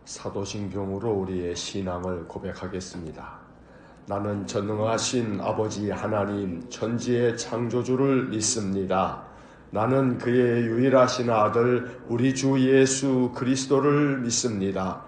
사도신경으로 우리의 신앙을 고백하겠습니다. 나는 전능하신 아버지 하나님 천지의 창조주를 믿습니다. 나는 그의 유일하신 아들 우리 주 예수 그리스도를 믿습니다.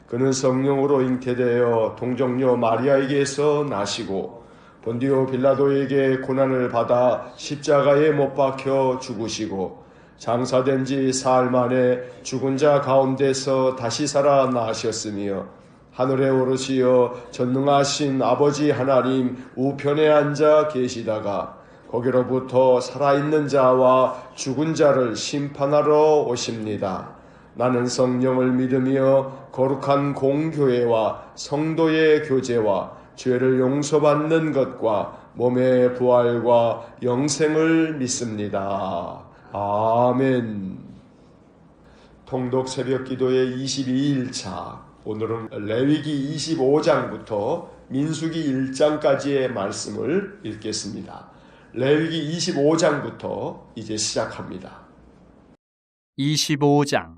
그는 성령으로 잉태되어 동정녀 마리아에게서 나시고 본디오 빌라도에게 고난을 받아 십자가에 못 박혀 죽으시고 장사된 지 사흘 만에 죽은 자 가운데서 다시 살아나셨으며 하늘에 오르시어 전능하신 아버지 하나님 우편에 앉아 계시다가 거기로부터 살아있는 자와 죽은 자를 심판하러 오십니다. 나는 성령을 믿으며 거룩한 공교회와 성도의 교제와 죄를 용서받는 것과 몸의 부활과 영생을 믿습니다. 아멘. 통독 새벽 기도의 22일차, 오늘은 레위기 25장부터 민수기 1장까지의 말씀을 읽겠습니다. 레위기 25장부터 이제 시작합니다. 25장.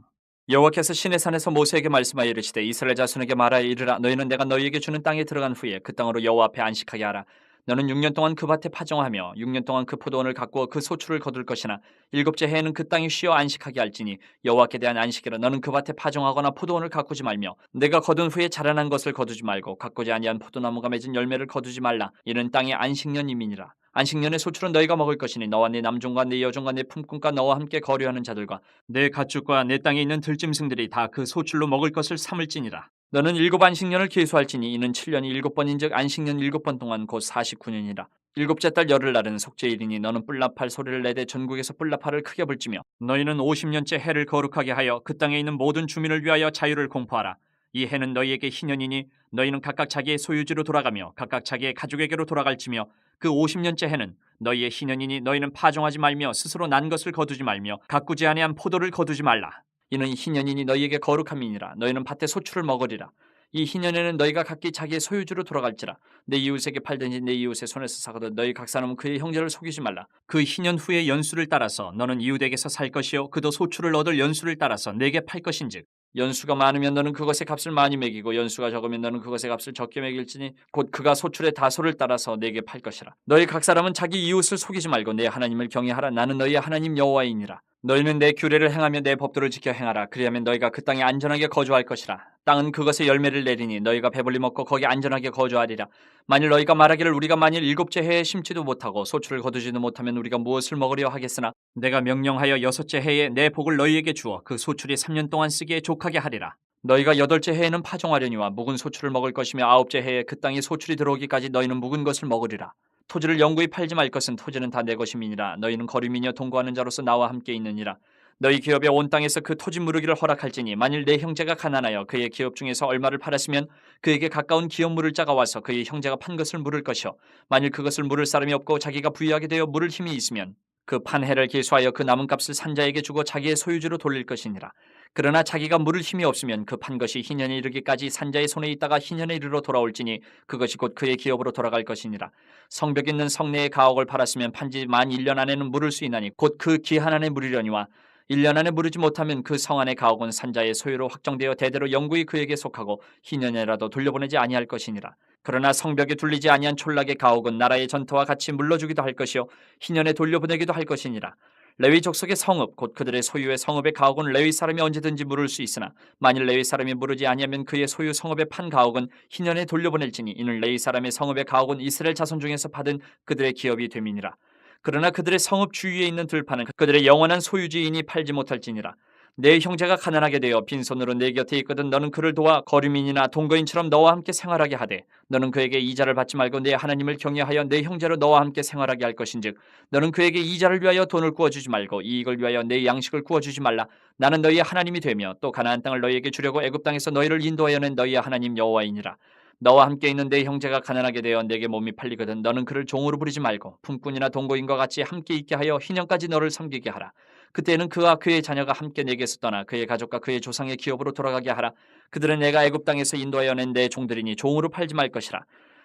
여호와께서 시내산에서 모세에게 말씀하여 이르시되 이스라엘 자손에게 말하여 이르라. 너희는 내가 너희에게 주는 땅에 들어간 후에 그 땅으로 여호와 앞에 안식하게 하라. 너는 6년 동안 그 밭에 파종하며 6년 동안 그 포도원을 가꾸어 그 소출을 거둘 것이나 일곱째 해에는 그 땅이 쉬어 안식하게 할지니 여호와께 대한 안식이라. 너는 그 밭에 파종하거나 포도원을 가꾸지 말며 내가 거둔 후에 자라난 것을 거두지 말고 가꾸지 아니한 포도나무가 맺은 열매를 거두지 말라. 이는 땅의 안식년임이니라. 안식년의 소출은 너희가 먹을 것이니 너와 네 남종과 네 여종과 네 품꾼과 너와 함께 거류하는 자들과 내 가축과 내 땅에 있는 들짐승들이 다 그 소출로 먹을 것을 삼을지니라. 너는 7 안식년을 계수할지니 이는 7년이 7번인즉 안식년 7번 동안 곧 49년이라. 일곱째 달 열흘날은 속죄일이니 너는 뿔나팔 소리를 내되 전국에서 뿔나팔을 크게 불지며 너희는 50년째 해를 거룩하게 하여 그 땅에 있는 모든 주민을 위하여 자유를 공포하라. 이 해는 너희에게 희년이니 너희는 각각 자기의 소유지로 돌아가며 각각 자기의 가족에게로 돌아갈지며 그 50년째 해는 너희의 희년이니 너희는 파종하지 말며 스스로 난 것을 거두지 말며 가꾸지 아니한 포도를 거두지 말라. 이는 희년이니 너희에게 거룩함이니라. 너희는 밭의 소출을 먹으리라. 이 희년에는 너희가 각기 자기의 소유주로 돌아갈지라. 내 이웃에게 팔든지 내 이웃의 손에서 사거든 너희 각 사람은 그의 형제를 속이지 말라. 그 희년 후의 연수를 따라서 너는 이웃에게서 살 것이요 그도 소출을 얻을 연수를 따라서 내게 팔 것인즉 연수가 많으면 너는 그것의 값을 많이 매기고 연수가 적으면 너는 그것의 값을 적게 매길지니 곧 그가 소출의 다소를 따라서 내게 팔 것이라. 너희 각 사람은 자기 이웃을 속이지 말고 내 하나님을 경외하라. 나는 너희의 하나님 여호와이니라. 너희는 내 규례를 행하며 내 법도를 지켜 행하라. 그리하면 너희가 그 땅에 안전하게 거주할 것이라. 땅은 그것의 열매를 내리니 너희가 배불리 먹고 거기 안전하게 거주하리라. 만일 너희가 말하기를 우리가 만일 7째 해에 심지도 못하고 소출을 거두지도 못하면 우리가 무엇을 먹으려 하겠으나 내가 명령하여 6째 해에 내 복을 너희에게 주어 그 소출이 3년 동안 쓰기에 족하게 하리라. 너희가 8째 해에는 파종하려니와 묵은 소출을 먹을 것이며 9째 해에 그 땅에 소출이 들어오기까지 너희는 묵은 것을 먹으리라. 토지를 영구히 팔지 말 것은 토지는 다 내 것임이니라. 너희는 거류민이여 동거하는 자로서 나와 함께 있느니라. 너희 기업의 온 땅에서 그 토지 무르기를 허락할지니 만일 내 형제가 가난하여 그의 기업 중에서 얼마를 팔았으면 그에게 가까운 기업 물을 자가 와서 그의 형제가 판 것을 물을 것이요 만일 그것을 물을 사람이 없고 자기가 부유하게 되어 물을 힘이 있으면 그 판 해를 계수하여 그 남은 값을 산자에게 주고 자기의 소유주로 돌릴 것이니라. 그러나 자기가 물을 힘이 없으면 그 판 것이 희년에 이르기까지 산자의 손에 있다가 희년에 이르러 돌아올지니 그것이 곧 그의 기업으로 돌아갈 것이니라. 성벽 있는 성내의 가옥을 팔았으면 판지 만 1년 안에는 물을 수 있나니 곧 그 기한 안에 물으려니와 1년 안에 물으지 못하면 그 성 안의 가옥은 산자의 소유로 확정되어 대대로 영구히 그에게 속하고 희년에라도 돌려보내지 아니할 것이니라. 그러나 성벽에 둘리지 아니한 촌락의 가옥은 나라의 전토와 같이 물러주기도 할 것이요 희년에 돌려보내기도 할 것이니라. 레위 족속의 성읍 곧 그들의 소유의 성읍의 가옥은 레위 사람이 언제든지 물을 수 있으나 만일 레위 사람이 물으지 아니하면 그의 소유 성읍의 판 가옥은 희년에 돌려보낼지니 이는 레위 사람의 성읍의 가옥은 이스라엘 자손 중에서 받은 그들의 기업이 됨이니라. 그러나 그들의 성읍 주위에 있는 들판은 그들의 영원한 소유지이니 팔지 못할지니라. 내 형제가 가난하게 되어 빈손으로 내 곁에 있거든 너는 그를 도와 거류민이나 동거인처럼 너와 함께 생활하게 하되 너는 그에게 이자를 받지 말고 내 하나님을 경외하여 내 형제로 너와 함께 생활하게 할 것인즉 너는 그에게 이자를 위하여 돈을 구워주지 말고 이익을 위하여 내 양식을 구워주지 말라. 나는 너희의 하나님이 되며 또 가나안 땅을 너희에게 주려고 애굽 땅에서 너희를 인도하여 낸 너희의 하나님 여호와이니라. 너와 함께 있는 내 형제가 가난하게 되어 내게 몸이 팔리거든 너는 그를 종으로 부리지 말고 품꾼이나 동거인과 같이 함께 있게 하여 희년까지 너를 섬기게 하라. 그때는 그와 그의 자녀가 함께 내게서 떠나 그의 가족과 그의 조상의 기업으로 돌아가게 하라. 그들은 내가 애굽 땅에서 인도하여 낸 내 종들이니 종으로 팔지 말 것이라.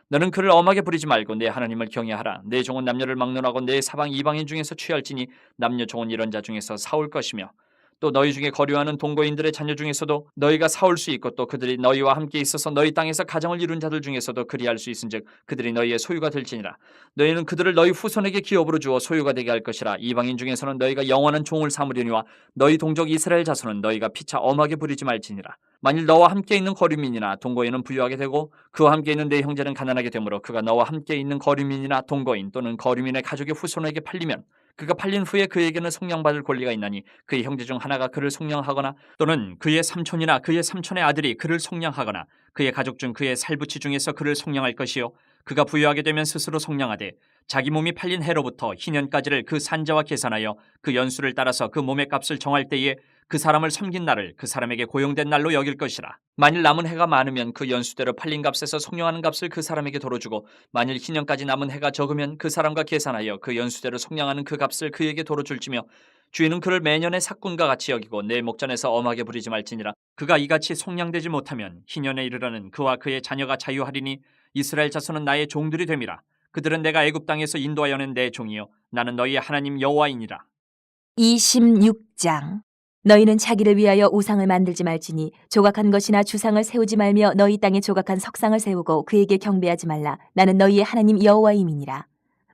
너는 그를 엄하게 부리지 말고 내 하나님을 경외하라. 내 종은 남녀를 막론하고 내 사방 이방인 중에서 취할지니 남녀 종은 이런 자 중에서 사올 것이며 또 너희 중에 거류하는 동거인들의 자녀 중에서도 너희가 사올 수 있고 또 그들이 너희와 함께 있어서 너희 땅에서 가정을 이룬 자들 중에서도 그리할 수 있은즉 그들이 너희의 소유가 될지니라. 너희는 그들을 너희 후손에게 기업으로 주어 소유가 되게 할 것이라. 이방인 중에서는 너희가 영원한 종을 삼으려니와 너희 동족 이스라엘 자손은 너희가 피차 엄하게 부리지 말지니라. 만일 너와 함께 있는 거류민이나 동거인은 부유하게 되고 그와 함께 있는 내 형제는 가난하게 되므로 그가 너와 함께 있는 거류민이나 동거인 또는 거류민의 가족의 후손에게 팔리면 그가 팔린 후에 그에게는 속량받을 권리가 있나니 그의 형제 중 하나가 그를 속량하거나 또는 그의 삼촌이나 그의 삼촌의 아들이 그를 속량하거나 그의 가족 중 그의 살부치 중에서 그를 속량할 것이요 그가 부유하게 되면 스스로 속량하되 자기 몸이 팔린 해로부터 희년까지를 그 산자와 계산하여 그 연수를 따라서 그 몸의 값을 정할 때에 그 사람을 섬긴 날을 그 사람에게 고용된 날로 여길 것이라. 만일 남은 해가 많으면 그 연수대로 팔린 값에서 속량하는 값을 그 사람에게 도로 주고 만일 희년까지 남은 해가 적으면 그 사람과 계산하여 그 연수대로 속량하는 그 값을 그에게 도로 줄지며 주인은 그를 매년의 삭군과 같이 여기고 내 목전에서 엄하게 부리지 말지니라. 그가 이같이 속량되지 못하면 희년에 이르러는 그와 그의 자녀가 자유하리니 이스라엘 자손은 나의 종들이 됨이라. 그들은 내가 애굽 땅에서 인도하여 낸 내 종이요 나는 너희의 하나님 여호와이니라. 26장. 너희는 자기를 위하여 우상을 만들지 말지니 조각한 것이나 주상을 세우지 말며 너희 땅에 조각한 석상을 세우고 그에게 경배하지 말라. 나는 너희의 하나님 여호와임이니라.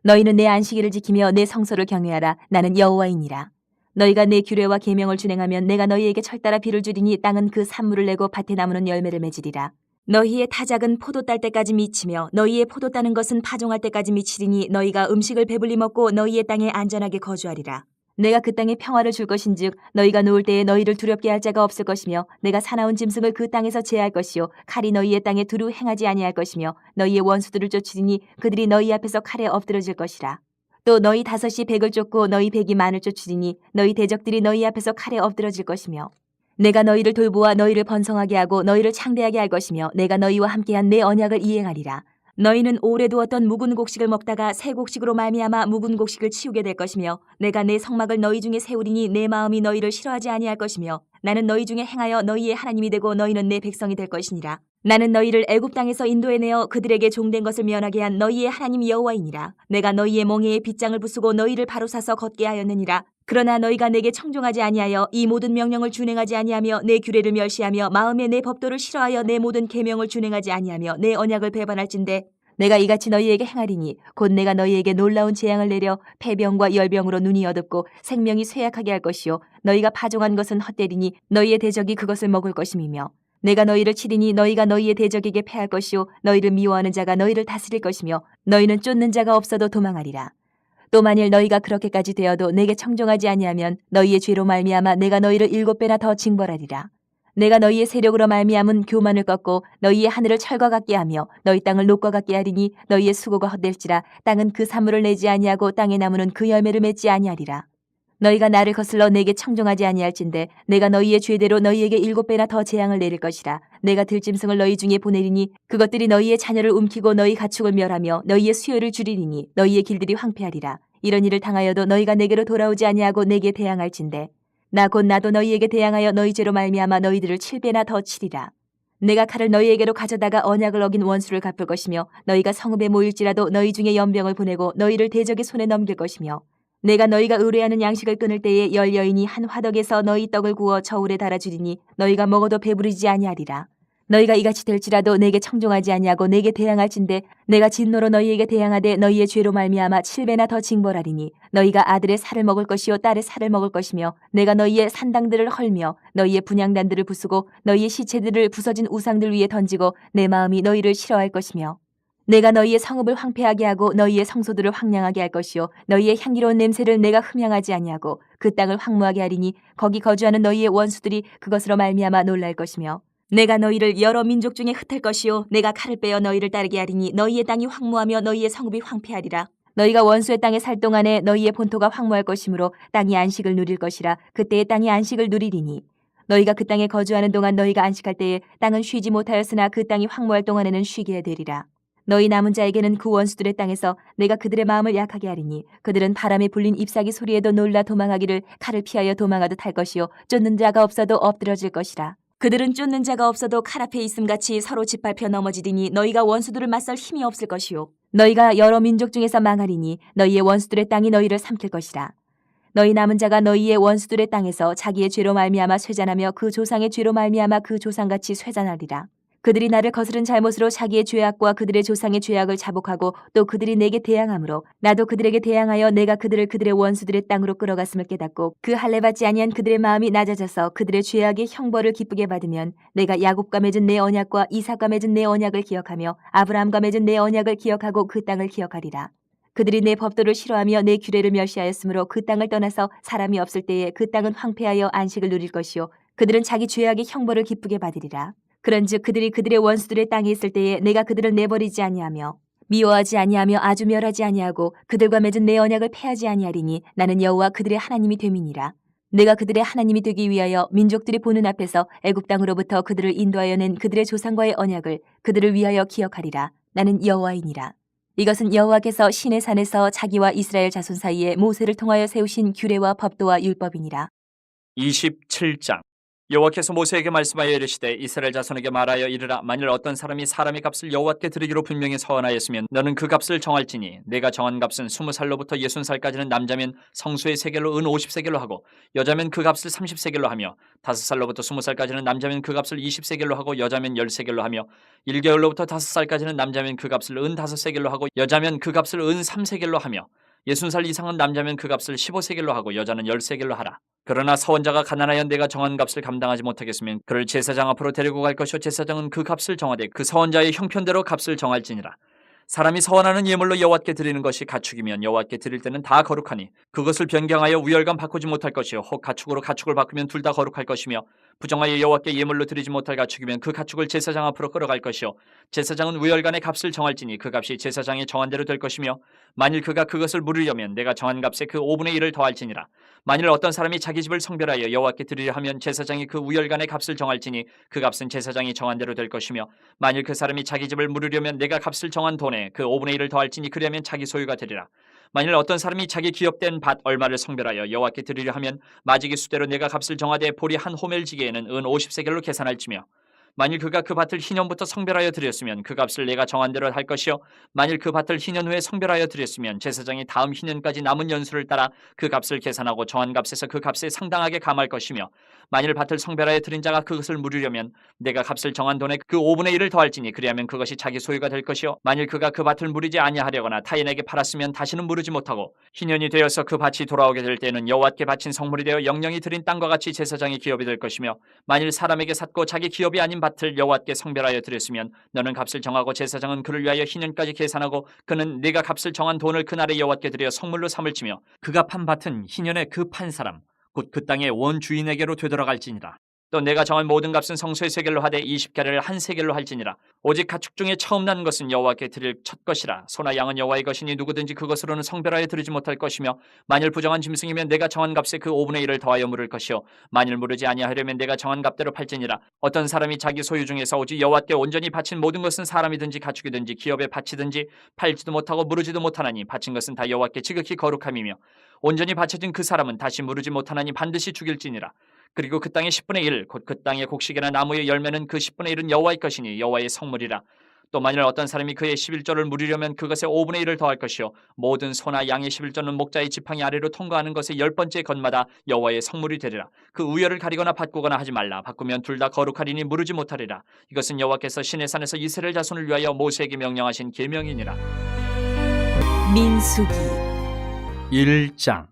너희는 내 안식일을 지키며 내 성소를 경외하라. 나는 여호와이니라. 너희가 내 규례와 계명을 준행하면 내가 너희에게 철따라 비를 주리니 땅은 그 산물을 내고 밭에 나무는 열매를 맺으리라. 너희의 타작은 포도 딸 때까지 미치며 너희의 포도 따는 것은 파종할 때까지 미치리니 너희가 음식을 배불리 먹고 너희의 땅에 안전하게 거주하리라. 내가 그 땅에 평화를 줄 것인즉 너희가 누울 때에 너희를 두렵게 할 자가 없을 것이며 내가 사나운 짐승을 그 땅에서 제할 것이요 칼이 너희의 땅에 두루 행하지 아니할 것이며 너희의 원수들을 쫓으리니 그들이 너희 앞에서 칼에 엎드러질 것이라. 또 너희 다섯이 백을 쫓고 너희 백이 만을 쫓으리니 너희 대적들이 너희 앞에서 칼에 엎드러질 것이며 내가 너희를 돌보아 너희를 번성하게 하고 너희를 창대하게 할 것이며 내가 너희와 함께한 내 언약을 이행하리라. 너희는 오래 두었던 묵은 곡식을 먹다가 새 곡식으로 말미암아 묵은 곡식을 치우게 될 것이며 내가 내 성막을 너희 중에 세우리니 내 마음이 너희를 싫어하지 아니할 것이며 나는 너희 중에 행하여 너희의 하나님이 되고 너희는 내 백성이 될 것이니라. 나는 너희를 애굽 땅에서 인도해내어 그들에게 종된 것을 면하게 한 너희의 하나님 여호와이니라. 내가 너희의 멍에에 빗장을 부수고 너희를 바로 사서 걷게 하였느니라. 그러나 너희가 내게 청종하지 아니하여 이 모든 명령을 준행하지 아니하며 내 규례를 멸시하며 마음에 내 법도를 싫어하여 내 모든 계명을 준행하지 아니하며 내 언약을 배반할진대 내가 이같이 너희에게 행하리니 곧 내가 너희에게 놀라운 재앙을 내려 폐병과 열병으로 눈이 어둡고 생명이 쇠약하게 할 것이요 너희가 파종한 것은 헛되리니 너희의 대적이 그것을 먹을 것임이며 내가 너희를 치리니 너희가 너희의 대적에게 패할 것이요 너희를 미워하는 자가 너희를 다스릴 것이며 너희는 쫓는 자가 없어도 도망하리라. 또 만일 너희가 그렇게까지 되어도 내게 청종하지 아니하면 너희의 죄로 말미암아 내가 너희를 7배나 더 징벌하리라. 내가 너희의 세력으로 말미암은 교만을 꺾고 너희의 하늘을 철과 같게 하며 너희 땅을 녹과 같게 하리니 너희의 수고가 헛될지라. 땅은 그 산물을 내지 아니하고 땅의 나무는 그 열매를 맺지 아니하리라. 너희가 나를 거슬러 내게 청종하지 아니할진대 내가 너희의 죄대로 너희에게 7배나 더 재앙을 내릴 것이라. 내가 들짐승을 너희 중에 보내리니 그것들이 너희의 자녀를 움키고 너희 가축을 멸하며 너희의 수요를 줄이리니 너희의 길들이 황폐하리라. 이런 일을 당하여도 너희가 내게로 돌아오지 아니하고 내게 대항할진대 나도 너희에게 대항하여 너희 죄로 말미암아 너희들을 7배나 더 치리라. 내가 칼을 너희에게로 가져다가 언약을 어긴 원수를 갚을 것이며 너희가 성읍에 모일지라도 너희 중에 연병을 보내고 너희를 대적의 손에 넘길 것이며 내가 너희가 의뢰하는 양식을 끊을 때에 열 여인이 한 화덕에서 너희 떡을 구워 저울에 달아주리니 너희가 먹어도 배부르지 아니하리라. 너희가 이같이 될지라도 내게 청종하지 아니하고 내게 대항할진대 내가 진노로 너희에게 대항하되 너희의 죄로 말미암아 7배나 더 징벌하리니 너희가 아들의 살을 먹을 것이요 딸의 살을 먹을 것이며 내가 너희의 산당들을 헐며 너희의 분향단들을 부수고 너희의 시체들을 부서진 우상들 위에 던지고 내 마음이 너희를 싫어할 것이며 내가 너희의 성읍을 황폐하게 하고 너희의 성소들을 황량하게 할 것이요 너희의 향기로운 냄새를 내가 흠향하지 아니하고 그 땅을 황무하게 하리니 거기 거주하는 너희의 원수들이 그것으로 말미암아 놀랄 것이며 내가 너희를 여러 민족 중에 흩을 것이요 내가 칼을 빼어 너희를 따르게 하리니 너희의 땅이 황무하며 너희의 성읍이 황폐하리라. 너희가 원수의 땅에 살 동안에 너희의 본토가 황무할 것이므로 땅이 안식을 누릴 것이라. 그때의 땅이 안식을 누리리니 너희가 그 땅에 거주하는 동안 너희가 안식할 때에 땅은 쉬지 못하였으나 그 땅이 황무할 동안에는 쉬게 되리라. 너희 남은 자에게는 그 원수들의 땅에서 내가 그들의 마음을 약하게 하리니 그들은 바람에 불린 잎사귀 소리에도 놀라 도망하기를 칼을 피하여 도망하듯 할 것이요 쫓는 자가 없어도 엎드러질 것이라. 그들은 쫓는 자가 없어도 칼 앞에 있음같이 서로 짓밟혀 넘어지리니 너희가 원수들을 맞설 힘이 없을 것이요 너희가 여러 민족 중에서 망하리니 너희의 원수들의 땅이 너희를 삼킬 것이라. 너희 남은 자가 너희의 원수들의 땅에서 자기의 죄로 말미암아 쇠잔하며 그 조상의 죄로 말미암아 그 조상같이 쇠잔하리라. 그들이 나를 거스른 잘못으로 자기의 죄악과 그들의 조상의 죄악을 자복하고 또 그들이 내게 대항함으로 나도 그들에게 대항하여 내가 그들을 그들의 원수들의 땅으로 끌어갔음을 깨닫고 그 할례 받지 아니한 그들의 마음이 낮아져서 그들의 죄악의 형벌을 기쁘게 받으면 내가 야곱과 맺은 내 언약과 이삭과 맺은 내 언약을 기억하며 아브라함과 맺은 내 언약을 기억하고 그 땅을 기억하리라. 그들이 내 법도를 싫어하며 내 규례를 멸시하였으므로 그 땅을 떠나서 사람이 없을 때에 그 땅은 황폐하여 안식을 누릴 것이요 그들은 자기 죄악의 형벌을 기쁘게 받으리라. 그런즉 그들이 그들의 원수들의 땅에 있을 때에 내가 그들을 내버리지 아니하며 미워하지 아니하며 아주 멸하지 아니하고 그들과 맺은 내 언약을 패하지 아니하리니 나는 여호와 그들의 하나님이 됨이니라. 내가 그들의 하나님이 되기 위하여 민족들이 보는 앞에서 애굽 땅으로부터 그들을 인도하여 낸 그들의 조상과의 언약을 그들을 위하여 기억하리라. 나는 여호와이니라. 이것은 여호와께서 시내 산에서 자기와 이스라엘 자손 사이에 모세를 통하여 세우신 규례와 법도와 율법이니라. 27장 여호와께서 모세에게 말씀하여 이르시되 이스라엘 자손에게 말하여 이르라. 만일 어떤 사람이 사람의 값을 여호와께 드리기로 분명히 서원하였으면 너는 그 값을 정할지니 내가 정한 값은 20살로부터 60살까지는 남자면 성수의 세겔로 은 50세겔로 하고 여자면 그 값을 30세겔로 하며 5살로부터 20살까지는 남자면 그 값을 20세겔로 하고 여자면 10세겔로 하며 1개월로부터 5살까지는 남자면 그 값을 은 5세겔로 하고 여자면 그 값을 은 3세겔로 하며 60살 이상은 남자면 그 값을 15세겔로 하고 여자는 10세겔로 하라. 그러나 서원자가 가난하여 내가 정한 값을 감당하지 못하겠으면 그를 제사장 앞으로 데리고 갈 것이요 제사장은 그 값을 정하되 그 서원자의 형편대로 값을 정할지니라. 사람이 서원하는 예물로 여호와께 드리는 것이 가축이면 여호와께 드릴 때는 다 거룩하니 그것을 변경하여 우열감 바꾸지 못할 것이요 혹 가축으로 가축을 바꾸면 둘 다 거룩할 것이며 부정하여 여호와께 예물로 드리지 못할 가축이면 그 가축을 제사장 앞으로 끌어갈 것이요 제사장은 우열간의 값을 정할지니 그 값이 제사장이 정한 대로 될 것이며 만일 그가 그것을 물으려면 내가 정한 값에 그 5분의 1을 더할지니라. 만일 어떤 사람이 자기 집을 성별하여 여호와께 드리려 하면 제사장이 그 우열간의 값을 정할지니 그 값은 제사장이 정한 대로 될 것이며 만일 그 사람이 자기 집을 물으려면 내가 값을 정한 돈에 그 5분의 1을 더할지니 그리하면 자기 소유가 되리라. 만일 어떤 사람이 자기 기업된 밭 얼마를 성별하여 여호와께 드리려 하면 마지기 수대로 내가 값을 정하되 보리 한 호멜 지게에는 은 50세겔로 계산할지며 만일 그가 그 밭을 희년부터 성별하여 드렸으면 그 값을 내가 정한 대로 할 것이요 만일 그 밭을 희년 후에 성별하여 드렸으면 제사장이 다음 희년까지 남은 연수를 따라 그 값을 계산하고 정한 값에서 그 값에 상당하게 감할 것이며 만일 밭을 성별하여 드린 자가 그것을 물으려면 내가 값을 정한 돈에 그 5분의 1을 더할지니 그리하면 그것이 자기 소유가 될 것이요 만일 그가 그 밭을 물으지 아니하려거나 타인에게 팔았으면 다시는 물으지 못하고 희년이 되어서 그 밭이 돌아오게 될 때는 여호와께 바친 성물이 되어 영영이 드린 땅과 같이 제사장의 기업이 될 것이며 만일 사람에게 샀고 자기 기업이 아닌 밭을 여호와께 성별하여 드렸으면 너는 값을 정하고 제사장은 그를 위하여 희년까지 계산하고 그는 네가 값을 정한 돈을 그날에 여호와께 드려 성물로 삼을지며 그가 판 밭은 희년에 그 판 사람 곧 그 땅의 원 주인에게로 되돌아갈지니라. 또 내가 정한 모든 값은 성소의 세겔로 하되 20개를 한 세겔로 할지니라. 오직 가축 중에 처음 난 것은 여호와께 드릴 첫 것이라. 소나 양은 여호와의 것이니 누구든지 그것으로는 성별하여 드리지 못할 것이며 만일 부정한 짐승이면 내가 정한 값에 그 5분의 1을 더하여 물을 것이요 만일 물으지 아니하려면 내가 정한 값대로 팔지니라. 어떤 사람이 자기 소유 중에서 오직 여호와께 온전히 바친 모든 것은 사람이든지 가축이든지 기업에 바치든지 팔지도 못하고 물으지도 못하나니 바친 것은 다 여호와께 지극히 거룩함이며 온전히 바쳐진 그 사람은 다시 물으지 못하나니 반드시 죽일지니라. 그리고 그 땅의 10분의 1 곧 그 땅의 곡식이나 나무의 열매는 그 10분의 1은 여호와의 것이니 여호와의 성물이라. 또 만일 어떤 사람이 그의 11조를 물으려면 그것의 5분의 1을 더할 것이요 모든 소나 양의 11조는 목자의 지팡이 아래로 통과하는 것의 10번째 것마다 여호와의 성물이 되리라. 그 우열을 가리거나 바꾸거나 하지 말라. 바꾸면 둘 다 거룩하리니 물으지 못하리라. 이것은 여호와께서 시내 산에서 이스라엘 자손을 위하여 모세에게 명령하신 계명이니라. 민수기 1장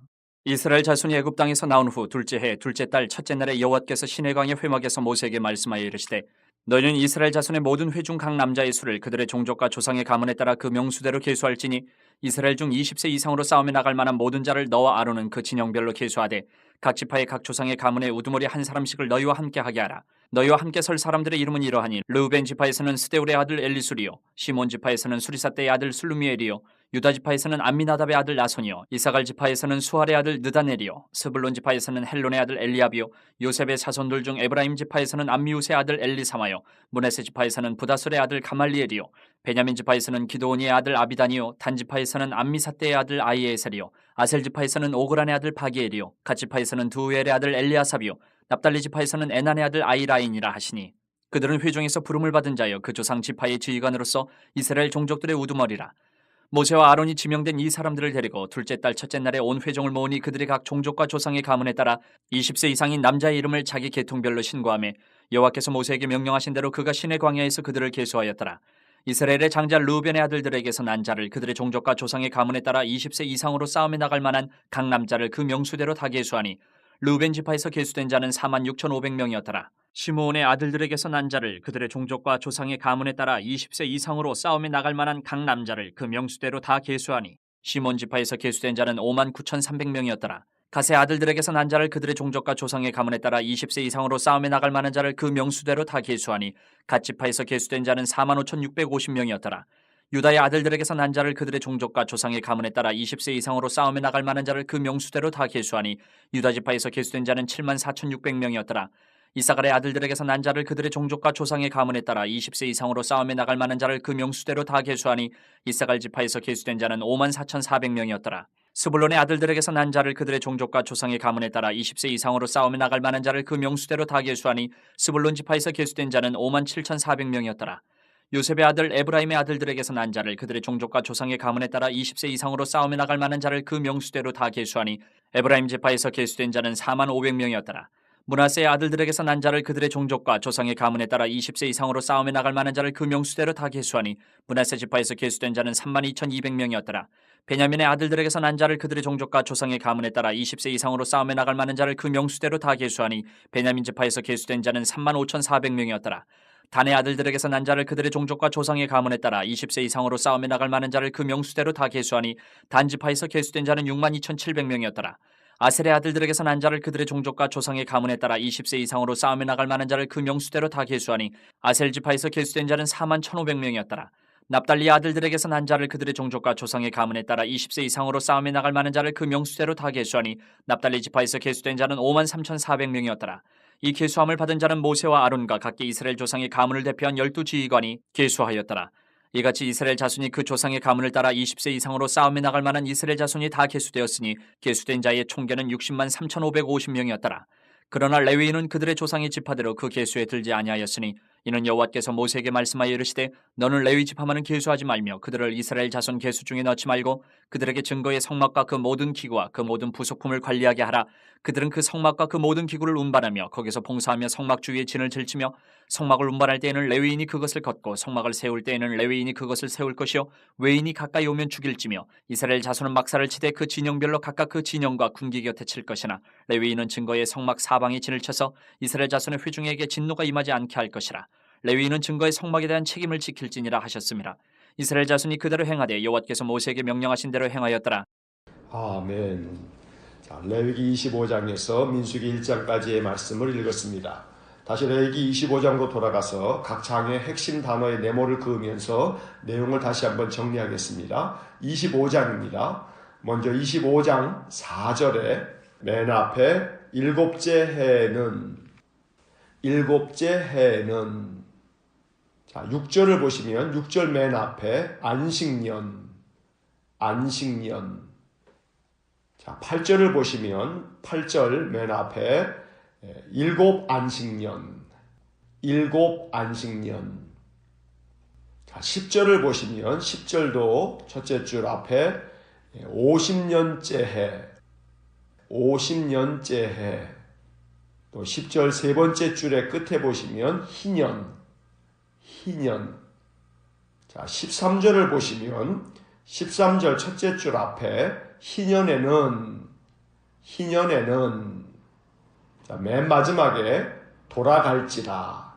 이스라엘 자손이 애굽 땅에서 나온 후 둘째 해 둘째 달 첫째 날에 여호와께서 시내강의 회막에서 모세에게 말씀하여 이르시되 너희는 이스라엘 자손의 모든 회중 각 남자의 수를 그들의 종족과 조상의 가문에 따라 그 명수대로 계수할지니 이스라엘 중 20세 이상으로 싸움에 나갈 만한 모든 자를 너와 아론은 그 진영별로 계수하되 각 지파의 각 조상의 가문에 우두머리 한 사람씩을 너희와 함께 하게 하라. 너희와 함께 설 사람들의 이름은 이러하니 르우벤 지파에서는 스데울의 아들 엘리술이요 시몬 지파에서는 수리사떼의 아들 슬루미엘이요 유다 지파에서는 암미나답의 아들 나손이요 이사갈 지파에서는 수할의 아들 느다넬이요 스불론 지파에서는 헬론의 아들 엘리압이요 요셉의 자손들 중 에브라임 지파에서는 암미우스의 아들 엘리사마요 므네세 지파에서는 부다술의 아들 가말리엘이요 베냐민 지파에서는 기드온이의 아들 아비단이요 단 지파에서는 암미사떼의 아들 아이에셀이요 아셀 지파에서는 오그란의 아들 바기엘이요 갓 지파에서는 두우엘의 아들 엘리아삽이요 납달리 지파에서는 에난의 아들 아이라인이라 하시니 그들은 회중에서 부름을 받은 자여 그 조상 지파의 지휘관으로서 이스라엘 종족들의 우두머리라. 모세와 아론이 지명된 이 사람들을 데리고 둘째 달 첫째 날에 온 회종을 모으니 그들이 각 종족과 조상의 가문에 따라 20세 이상인 남자의 이름을 자기 계통별로 신고하며 여호와께서 모세에게 명령하신 대로 그가 시내 광야에서 그들을 계수하였더라. 이스라엘의 장자 르우벤의 아들들에게서 난 자를 그들의 종족과 조상의 가문에 따라 20세 이상으로 싸움에 나갈 만한 각 남자를 그 명수대로 다 계수하니 르우벤 지파에서 계수된 자는 46,500명이었더라. 시므온의 아들들에게서 난 자를 그들의 종족과 조상의 가문에 따라 20세 이상으로 싸움에 나갈 만한 각 남자를 그 명수대로 다 계수하니 시몬 지파에서 계수된 자는 59,300명이었더라. 갓의 아들들에게서 난 자를 그들의 종족과 조상의 가문에 따라 20세 이상으로 싸움에 나갈 만한 자를 그 명수대로 다 계수하니 갓 지파에서 계수된 자는 45,650명이었더라. 유다의 아들들에게서 난 자를 그들의 종족과 조상의 가문에 따라 20세 이상으로 싸움에 나갈 만한 자를 그 명수대로 다 계수하니 유다 지파에서 계수된 자는 74,600명이었더라. 이사갈의 아들들에게서 난 자를 그들의 종족과 조상의 가문에 따라 20세 이상으로 싸움에 나갈 만한 자를 그 명수대로 다 계수하니 이사갈 지파에서 계수된 자는 54,400명이었더라. 스불론의 아들들에게서 난 자를 그들의 종족과 조상의 가문에 따라 20세 이상으로 싸움에 나갈 만한 자를 그 명수대로 다 계수하니 스불론 지파에서 계수된 자는 57,400명이었더라. 요셉의 아들 에브라임의 아들들에게서 난 자를 그들의 종족과 조상의 가문에 따라 20세 이상으로 싸움에 나갈 만한 자를 그 명수대로 다 계수하니 에브라임 지파에서 계수된 자는 45,000명이었더라. 므낫세의 아들들에게서 난 자를 그들의 종족과 조상의 가문에 따라 20세 이상으로 싸움에 나갈 만한 자를 그 명수대로 다 계수하니 므낫세 지파에서 계수된 자는 32,200명이었더라. 베냐민의 아들들에게서 난 자를 그들의 종족과 조상의 가문에 따라 20세 이상으로 싸움에 나갈 만한 자를 그 명수대로 다 계수하니 베냐민 지파에서 계수된 자는 35,400명이었더라. 단의 아들들에게서 난 자를 그들의 종족과 조상의 가문에 따라 20세 이상으로 싸움에 나갈 만한 자를 그 명수대로 다 계수하니 단 지파에서 계수된 자는 62,700명이었더라. 아셀의 아들들에게서 난 자를 그들의 종족과 조상의 가문에 따라 20세 이상으로 싸움에 나갈 만한 자를 그 명수대로 다 계수하니 아셀 지파에서 계수된 자는 41,500명이었더라. 납달리 아들들에게서 난 자를 그들의 종족과 조상의 가문에 따라 20세 이상으로 싸움에 나갈 만한 자를 그 명수대로 다 계수하니 납달리 지파에서 계수된 자는 53,400명이었더라. 이 계수함을 받은 자는 모세와 아론과 각기 이스라엘 조상의 가문을 대표한 12지휘관이 계수하였더라. 이같이 이스라엘 자손이 그 조상의 가문을 따라 20세 이상으로 싸움에 나갈 만한 이스라엘 자손이 다 계수되었으니 계수된 자의 총계는 603,550명이었더라. 그러나 레위인은 그들의 조상의 지파대로 그 계수에 들지 아니하였으니 이는 여호와께서 모세에게 말씀하여 이르시되 너는 레위 지파만은 계수하지 말며 그들을 이스라엘 자손 계수 중에 넣지 말고 그들에게 증거의 성막과 그 모든 기구와 그 모든 부속품을 관리하게 하라. 그들은 그 성막과 그 모든 기구를 운반하며 거기서 봉사하며 성막 주위에 진을 질치며 성막을 운반할 때에는 레위인이 그것을 걷고 성막을 세울 때에는 레위인이 그것을 세울 것이요 외인이 가까이 오면 죽일지며 이스라엘 자손은 막사를 치되 그 진영별로 각각 그 진영과 군기 곁에 칠 것이나 레위인은 증거의 성막 사방에 진을 쳐서 이스라엘 자손의 회중에게 진노가 임하지 않게 할 것이라. 레위인은 증거의 성막에 대한 책임을 지킬지니라 하셨습니다. 이스라엘 자손이 그대로 행하되 여호와께서 모세에게 명령하신 대로 행하였더라. 아멘. 자, 레위기 25장에서 민수기 1장까지의 말씀을 읽었습니다. 다시 레위기 25장으로 돌아가서 각 장의 핵심 단어의 네모를 그으면서 내용을 다시 한번 정리하겠습니다. 25장입니다. 먼저 25장 4절에 맨 앞에 일곱째 해는 자, 6절을 보시면 6절 맨 앞에 안식년. 자, 8절을 보시면 8절 맨 앞에 일곱 안식년. 자, 10절을 보시면 10절도 첫째 줄 앞에 50년째 해. 또 10절 세 번째 줄의 끝에 보시면 희년. 자, 13절을 보시면 13절 첫째 줄 앞에 희년에는 자, 맨 마지막에 돌아갈지라.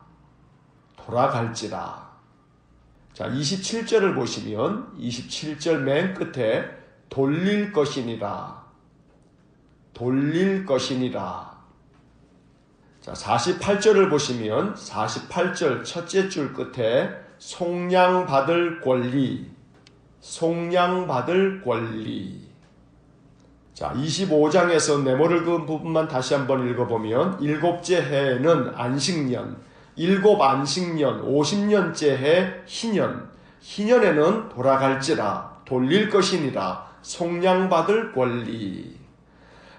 자, 27절을 보시면 27절 맨 끝에 돌릴 것이니라. 자, 48절을 보시면 48절 첫째 줄 끝에 속량받을 권리. 자, 25장에서 네모를 그은 부분만 다시 한번 읽어보면 일곱째 해에는 안식년, 일곱 안식년, 50년째 해 희년. 희년에는 돌아갈지라, 돌릴 것이니라, 속량받을 권리.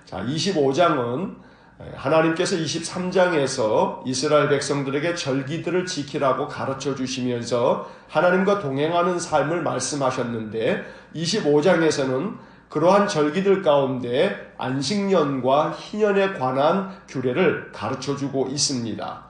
자, 25장은 하나님께서 23장에서 이스라엘 백성들에게 절기들을 지키라고 가르쳐 주시면서 하나님과 동행하는 삶을 말씀하셨는데 25장에서는 그러한 절기들 가운데 안식년과 희년에 관한 규례를 가르쳐 주고 있습니다.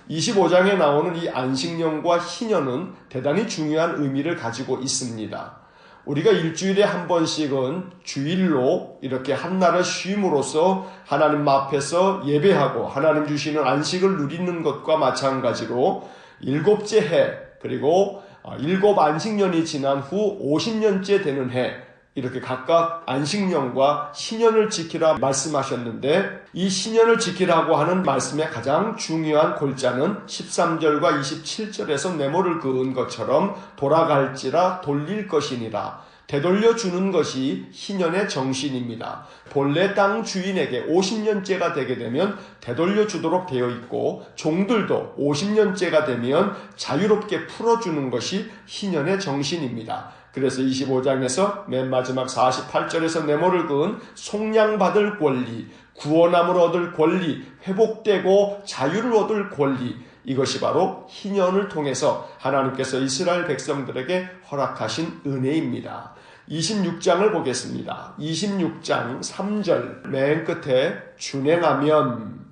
25장에 나오는 이 안식년과 희년은 대단히 중요한 의미를 가지고 있습니다. 우리가 일주일에 한 번씩은 주일로 이렇게 한 날을 쉼으로써 하나님 앞에서 예배하고 하나님 주시는 안식을 누리는 것과 마찬가지로 일곱째 해 그리고 일곱 안식년이 지난 후 50년째 되는 해 이렇게 각각 안식년과 신년을 지키라 말씀하셨는데 이 신년을 지키라고 하는 말씀의 가장 중요한 골자는 13절과 27절에서 네모를 그은 것처럼 돌아갈지라 돌릴 것이니라. 되돌려 주는 것이 희년의 정신입니다. 본래 땅 주인에게 50년째가 되게 되면 되돌려 주도록 되어 있고 종들도 50년째가 되면 자유롭게 풀어주는 것이 희년의 정신입니다. 그래서 25장에서 맨 마지막 48절에서 네모를 그은 속량받을 권리, 구원함을 얻을 권리, 회복되고 자유를 얻을 권리, 이것이 바로 희년을 통해서 하나님께서 이스라엘 백성들에게 허락하신 은혜입니다. 26장을 보겠습니다. 26장 3절 맨 끝에 준행하면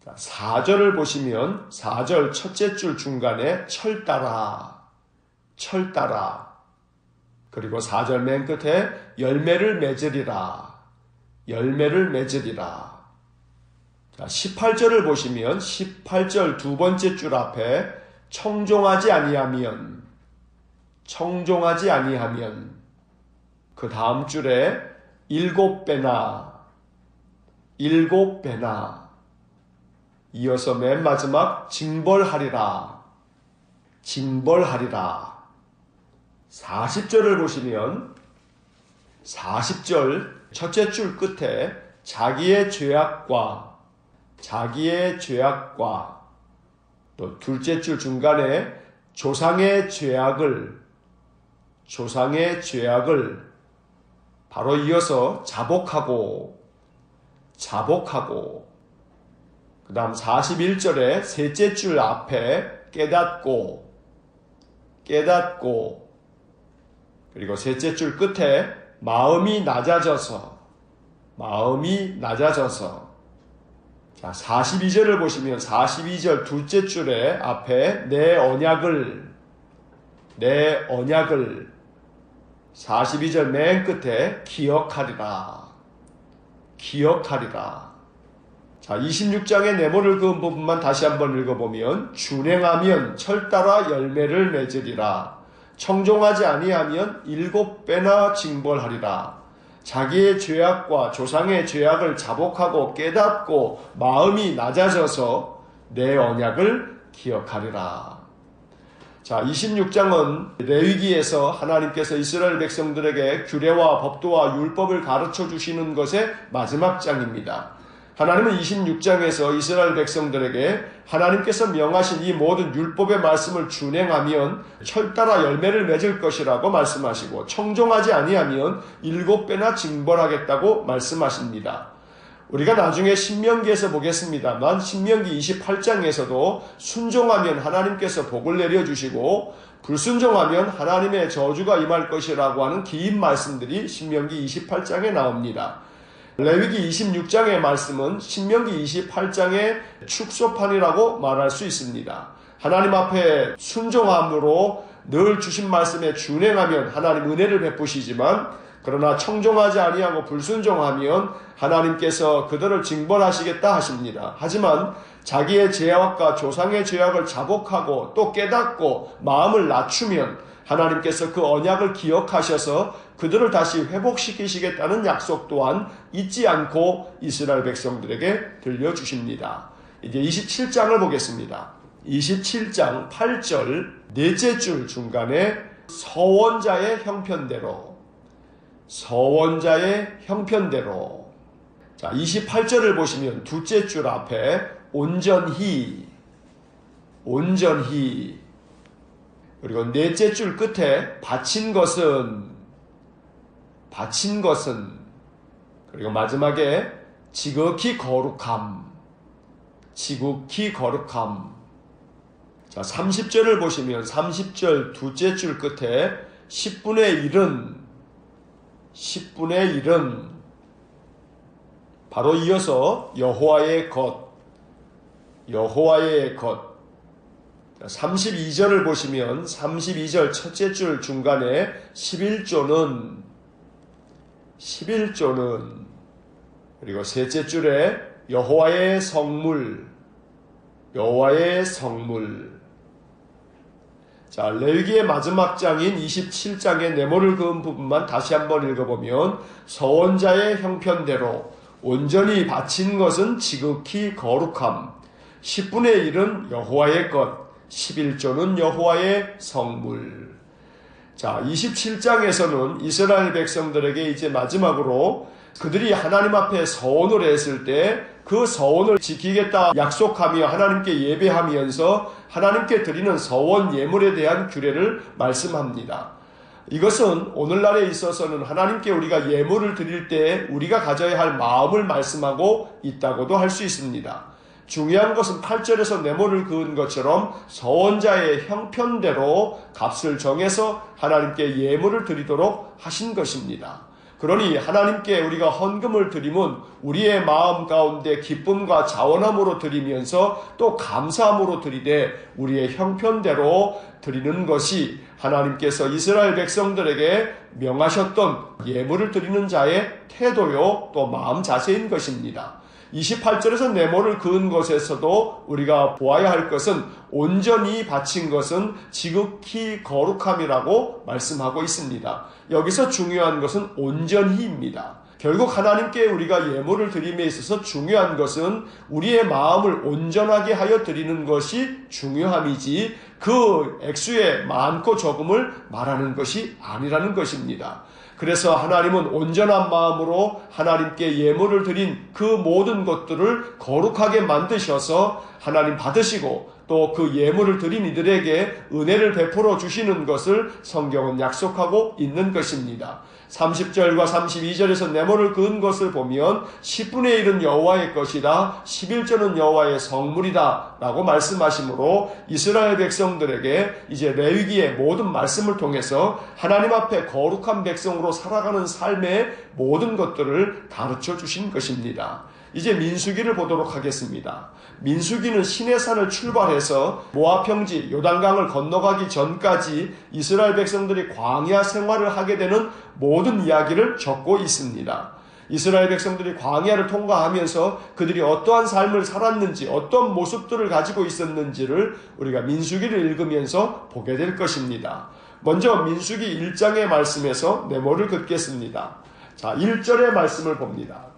4절을 보시면 4절 첫째 줄 중간에 철따라 그리고 4절 맨 끝에 열매를 맺으리라 18절을 보시면 18절 두 번째 줄 앞에 청종하지 아니하면 그 다음 줄에 7배나 이어서 맨 마지막 징벌하리라 40절을 보시면 40절 첫째 줄 끝에 자기의 죄악과 또 둘째 줄 중간에 조상의 죄악을 바로 이어서 자복하고 그 다음 41절에 셋째 줄 앞에 깨닫고 그리고 셋째 줄 끝에 마음이 낮아져서 자 42절을 보시면 42절 둘째 줄에 앞에 내 언약을 42절 맨 끝에 기억하리라 자 26장의 네모를 그은 부분만 다시 한번 읽어보면 준행하면 철따라 열매를 맺으리라 청종하지 아니하면 7배나 징벌하리라 자기의 죄악과 조상의 죄악을 자복하고 깨닫고 마음이 낮아져서 내 언약을 기억하리라. 자, 26장은 레위기에서 하나님께서 이스라엘 백성들에게 규례와 법도와 율법을 가르쳐 주시는 것의 마지막 장입니다. 하나님은 26장에서 이스라엘 백성들에게 하나님께서 명하신 이 모든 율법의 말씀을 준행하면 철따라 열매를 맺을 것이라고 말씀하시고 청종하지 아니하면 7배나 징벌하겠다고 말씀하십니다. 우리가 나중에 신명기에서 보겠습니다만 신명기 28장에서도 순종하면 하나님께서 복을 내려주시고 불순종하면 하나님의 저주가 임할 것이라고 하는 긴 말씀들이 신명기 28장에 나옵니다. 레위기 26장의 말씀은 신명기 28장의 축소판이라고 말할 수 있습니다. 하나님 앞에 순종함으로 늘 주신 말씀에 준행하면 하나님 은혜를 베푸시지만 그러나 청종하지 아니하고 불순종하면 하나님께서 그들을 징벌하시겠다 하십니다. 하지만 자기의 죄악과 조상의 죄악을 자복하고 또 깨닫고 마음을 낮추면 하나님께서 그 언약을 기억하셔서 그들을 다시 회복시키시겠다는 약속 또한 잊지 않고 이스라엘 백성들에게 들려주십니다. 이제 27장을 보겠습니다. 27장 8절 넷째 줄 중간에 서원자의 형편대로 자 28절을 보시면 둘째 줄 앞에 온전히 그리고 넷째 줄 끝에 바친 것은 그리고 마지막에 지극히 거룩함. 지극히 거룩함. 자, 30절을 보시면 30절 두째 줄 끝에 10분의 1은 바로 이어서 여호와의 것. 32절을 보시면 32절 첫째 줄 중간에 11조는 그리고 셋째 줄에 여호와의 성물. 자, 레위기의 마지막 장인 27장의 네모를 그은 부분만 다시 한번 읽어보면 서원자의 형편대로 온전히 바친 것은 지극히 거룩함. 10분의 1은 여호와의 것, 11조는 여호와의 성물. 자, 27장에서는 이스라엘 백성들에게 이제 마지막으로 그들이 하나님 앞에 서원을 했을 때 그 서원을 지키겠다 약속하며 하나님께 예배하면서 하나님께 드리는 서원 예물에 대한 규례를 말씀합니다. 이것은 오늘날에 있어서는 하나님께 우리가 예물을 드릴 때 우리가 가져야 할 마음을 말씀하고 있다고도 할 수 있습니다. 중요한 것은 8절에서 네모를 그은 것처럼 서원자의 형편대로 값을 정해서 하나님께 예물을 드리도록 하신 것입니다. 그러니 하나님께 우리가 헌금을 드리면 우리의 마음 가운데 기쁨과 자원함으로 드리면서 또 감사함으로 드리되 우리의 형편대로 드리는 것이 하나님께서 이스라엘 백성들에게 명하셨던 예물을 드리는 자의 태도요 또 마음 자세인 것입니다. 28절에서 네모를 그은 것에서도 우리가 보아야 할 것은 온전히 바친 것은 지극히 거룩함이라고 말씀하고 있습니다. 여기서 중요한 것은 온전히입니다. 결국 하나님께 우리가 예물을 드림에 있어서 중요한 것은 우리의 마음을 온전하게 하여 드리는 것이 중요함이지 그 액수의 많고 적음을 말하는 것이 아니라는 것입니다. 그래서 하나님은 온전한 마음으로 하나님께 예물을 드린 그 모든 것들을 거룩하게 만드셔서 하나님 받으시고 또 그 예물을 드린 이들에게 은혜를 베풀어 주시는 것을 성경은 약속하고 있는 것입니다. 30절과 32절에서 네모를 그은 것을 보면 10분의 1은 여호와의 것이다, 11조는 여호와의 성물이다 라고 말씀하시므로 이스라엘 백성들에게 이제 레위기의 모든 말씀을 통해서 하나님 앞에 거룩한 백성으로 살아가는 삶의 모든 것들을 가르쳐 주신 것입니다. 이제 민수기를 보도록 하겠습니다. 민수기는 시내산을 출발해서 모압 평지 요단강을 건너가기 전까지 이스라엘 백성들이 광야 생활을 하게 되는 모든 이야기를 적고 있습니다. 이스라엘 백성들이 광야를 통과하면서 그들이 어떠한 삶을 살았는지 어떤 모습들을 가지고 있었는지를 우리가 민수기를 읽으면서 보게 될 것입니다. 먼저 민수기 1장의 말씀에서 네모를 긋겠습니다. 자, 1절의 말씀을 봅니다.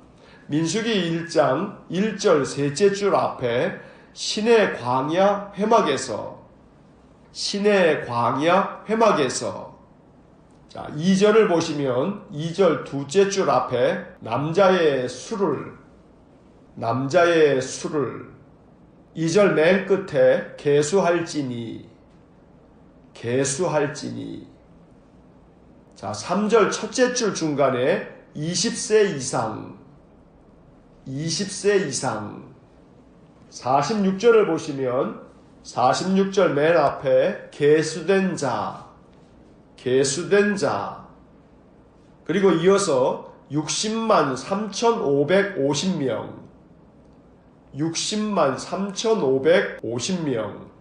민수기 1장 1절 셋째 줄 앞에 신의 광야 회막에서 자, 2절을 보시면 2절 두째 줄 앞에 남자의 수를 2절 맨 끝에 계수할지니 자, 3절 첫째 줄 중간에 20세 이상 46절을 보시면 46절 맨 앞에 계수된 자 그리고 이어서 60만 3,550명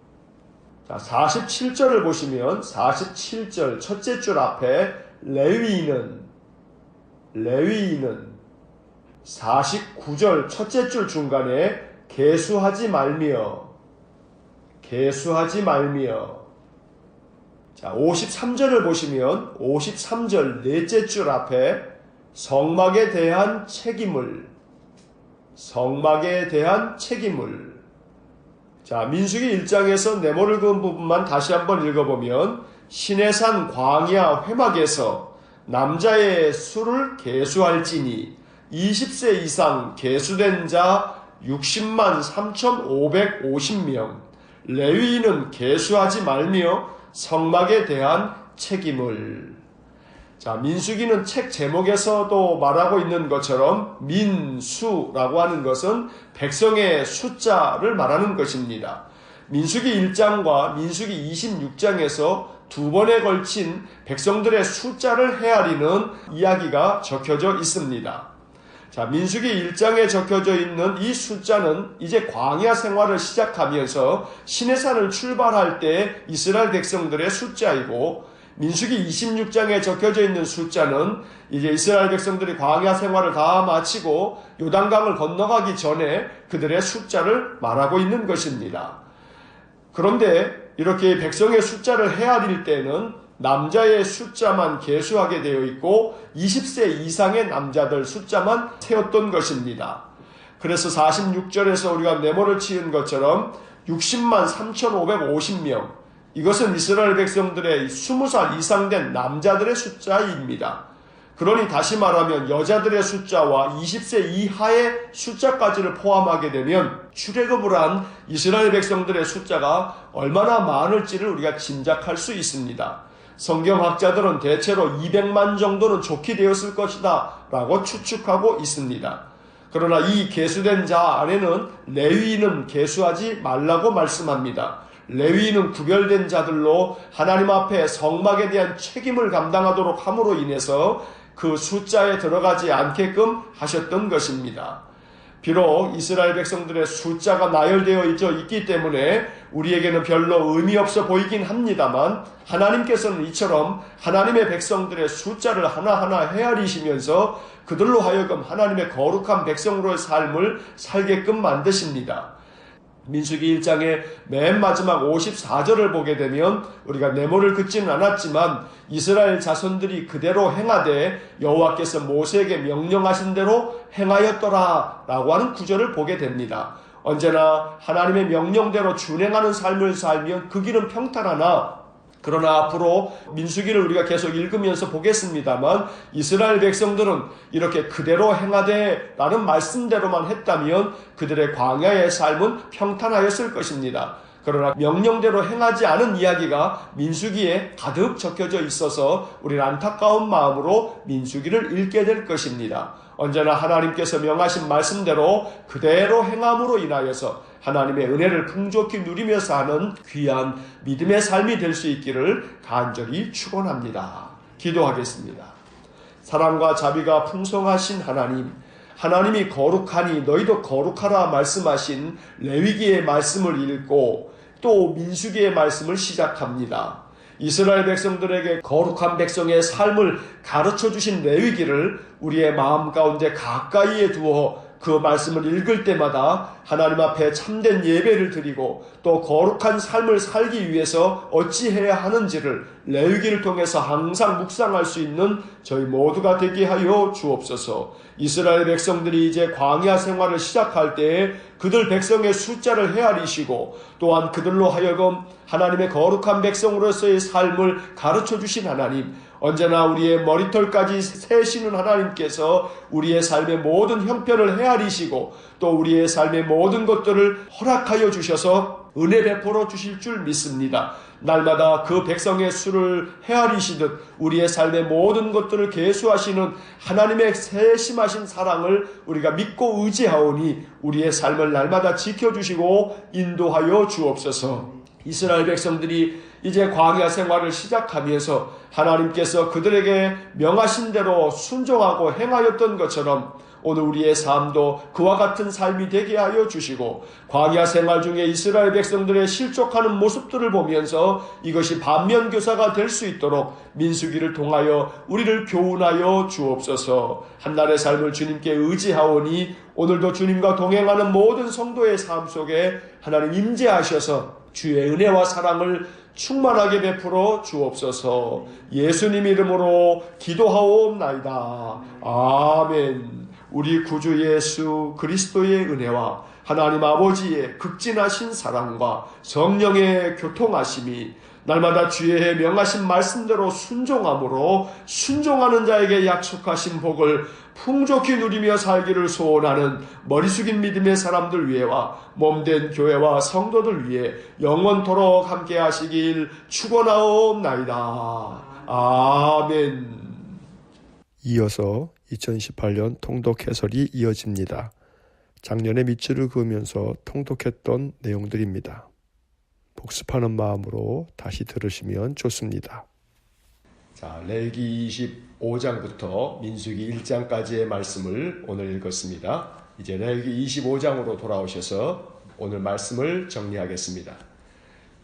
자, 47절을 보시면 47절 첫째 줄 앞에 레위인은 49절 첫째 줄 중간에 계수하지 말며 자, 53절을 보시면 53절 넷째 줄 앞에 성막에 대한 책임을 자, 민수기 1장에서 네모를 그은 부분만 다시 한번 읽어보면 시내산 광야 회막에서 남자의 수를 계수할지니 20세 이상 계수된 자 60만 3,550명 레위인은 계수하지 말며 성막에 대한 책임을 자, 민수기는 책 제목에서도 말하고 있는 것처럼 민수라고 하는 것은 백성의 숫자를 말하는 것입니다. 민수기 1장과 민수기 26장에서 두 번에 걸친 백성들의 숫자를 헤아리는 이야기가 적혀져 있습니다. 자, 민수기 1장에 적혀져 있는 이 숫자는 이제 광야 생활을 시작하면서 시내산을 출발할 때 이스라엘 백성들의 숫자이고, 민수기 26장에 적혀져 있는 숫자는 이제 이스라엘 백성들이 광야 생활을 다 마치고 요단강을 건너가기 전에 그들의 숫자를 말하고 있는 것입니다. 그런데 이렇게 백성의 숫자를 헤아릴 때는 남자의 숫자만 계수하게 되어 있고 20세 이상의 남자들 숫자만 세웠던 것입니다. 그래서 46절에서 우리가 네모를 치은 것처럼 60만 3,550명, 이것은 이스라엘 백성들의 20살 이상 된 남자들의 숫자입니다. 그러니 다시 말하면 여자들의 숫자와 20세 이하의 숫자까지를 포함하게 되면 출애굽을 한 이스라엘 백성들의 숫자가 얼마나 많을지를 우리가 짐작할 수 있습니다. 성경학자들은 대체로 200만 정도는 좋게 되었을 것이다 라고 추측하고 있습니다. 그러나 이 계수된 자 안에는 레위인은 계수하지 말라고 말씀합니다. 레위인은 구별된 자들로 하나님 앞에 성막에 대한 책임을 감당하도록 함으로 인해서 그 숫자에 들어가지 않게끔 하셨던 것입니다. 비록 이스라엘 백성들의 숫자가 나열되어 있기 때문에 우리에게는 별로 의미 없어 보이긴 합니다만, 하나님께서는 이처럼 하나님의 백성들의 숫자를 하나하나 헤아리시면서 그들로 하여금 하나님의 거룩한 백성으로의 삶을 살게끔 만드십니다. 민수기 1장의 맨 마지막 54절을 보게 되면 우리가 네모를 긋지는 않았지만 이스라엘 자손들이 그대로 행하되 여호와께서 모세에게 명령하신 대로 행하였더라 라고 하는 구절을 보게 됩니다. 언제나 하나님의 명령대로 준행하는 삶을 살면 그 길은 평탄하나, 그러나 앞으로 민수기를 우리가 계속 읽으면서 보겠습니다만 이스라엘 백성들은 이렇게 그대로 행하되 라는 말씀대로만 했다면 그들의 광야의 삶은 평탄하였을 것입니다. 그러나 명령대로 행하지 않은 이야기가 민수기에 가득 적혀져 있어서 우리는 안타까운 마음으로 민수기를 읽게 될 것입니다. 언제나 하나님께서 명하신 말씀대로 그대로 행함으로 인하여서 하나님의 은혜를 풍족히 누리며 사는 귀한 믿음의 삶이 될 수 있기를 간절히 축원합니다. 기도하겠습니다. 사랑과 자비가 풍성하신 하나님, 하나님이 거룩하니 너희도 거룩하라 말씀하신 레위기의 말씀을 읽고 또 민수기의 말씀을 시작합니다. 이스라엘 백성들에게 거룩한 백성의 삶을 가르쳐 주신 레위기를 우리의 마음 가운데 가까이에 두어 그 말씀을 읽을 때마다 하나님 앞에 참된 예배를 드리고 또 거룩한 삶을 살기 위해서 어찌해야 하는지를 레위기를 통해서 항상 묵상할 수 있는 저희 모두가 되게 하여 주옵소서. 이스라엘 백성들이 이제 광야 생활을 시작할 때에 그들 백성의 숫자를 헤아리시고 또한 그들로 하여금 하나님의 거룩한 백성으로서의 삶을 가르쳐 주신 하나님, 언제나 우리의 머리털까지 세시는 하나님께서 우리의 삶의 모든 형편을 헤아리시고 또 우리의 삶의 모든 것들을 허락하여 주셔서 은혜 베풀어 주실 줄 믿습니다. 날마다 그 백성의 수를 헤아리시듯 우리의 삶의 모든 것들을 계수하시는 하나님의 세심하신 사랑을 우리가 믿고 의지하오니 우리의 삶을 날마다 지켜주시고 인도하여 주옵소서. 이스라엘 백성들이 이제 광야 생활을 시작하면서 하나님께서 그들에게 명하신 대로 순종하고 행하였던 것처럼 오늘 우리의 삶도 그와 같은 삶이 되게 하여 주시고 광야 생활 중에 이스라엘 백성들의 실족하는 모습들을 보면서 이것이 반면교사가 될 수 있도록 민수기를 통하여 우리를 교훈하여 주옵소서. 한날의 삶을 주님께 의지하오니 오늘도 주님과 동행하는 모든 성도의 삶 속에 하나님 임재하셔서 주의 은혜와 사랑을 충만하게 베풀어 주옵소서. 예수님 이름으로 기도하옵나이다. 아멘. 우리 구주 예수 그리스도의 은혜와 하나님 아버지의 극진하신 사랑과 성령의 교통하심이 날마다 주의 명하신 말씀대로 순종함으로 순종하는 자에게 약속하신 복을 풍족히 누리며 살기를 소원하는 머리 숙인 믿음의 사람들 위해와 몸된 교회와 성도들 위해 영원토록 함께 하시길 축원하옵나이다. 아멘. 이어서 2018년 통독 해설이 이어집니다. 작년에 밑줄을 그으면서 통독했던 내용들입니다. 복습하는 마음으로 다시 들으시면 좋습니다. 자, 레위기 25장부터 민수기 1장까지의 말씀을 오늘 읽었습니다. 이제 레위기 25장으로 돌아오셔서 오늘 말씀을 정리하겠습니다.